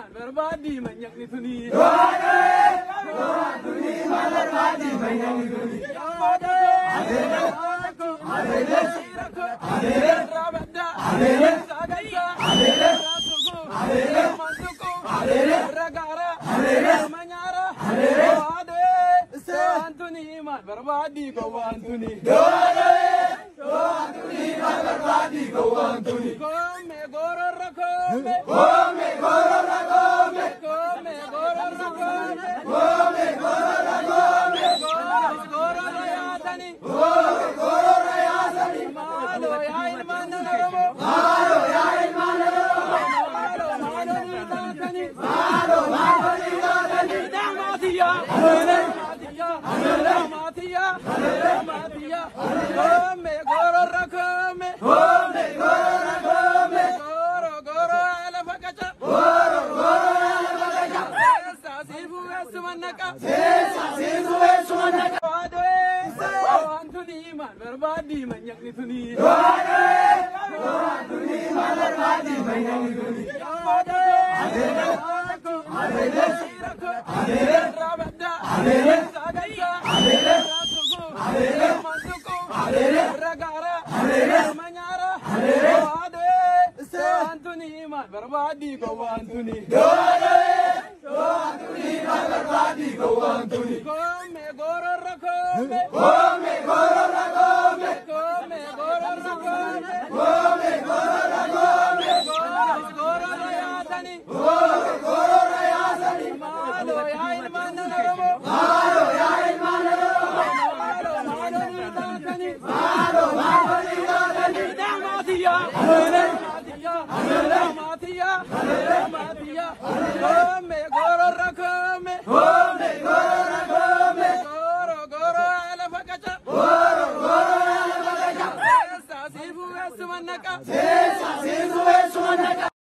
man berbadi menyakni tuni. Tuni man berbadi menyakni tuni. Berbadi kau antuni. Tuni man berbadi kau antuni. Come goro rakome. Come goro rakome. Come goro rakome. Come goro rakome. Goro rayasani. Goro rayasani. Malo ya ilman namo. Malo ya ilman namo. Malo nidani. Malo nidani. Damatia. Damatia. Damatia. Come goro rakome. Come goro rakome. Goro ala fakacha. Goro ala fakacha. Sasifu esmanaka. Sasifu esmanaka. Antuni man berbadi menyakni tuni. Tuni man berbadi menyakni tuni. Antuni man berbadi kau antuni. Tuni man berbadi kau antuni. Come goro rakome. Come goro rakome. Come goro rakome. Come goro rakome. Goro rayasani. Goro rayasani. Malo ya ilman namo. Malo ya ilman namo. Malo nidani. Malo nidani. Damatia. Damatia. Damatia. Come goro rakome. Come goro rakome. Goro ala fakacha. Goro ala fakacha. Sasifu esmanaka. Sasifu esmanaka.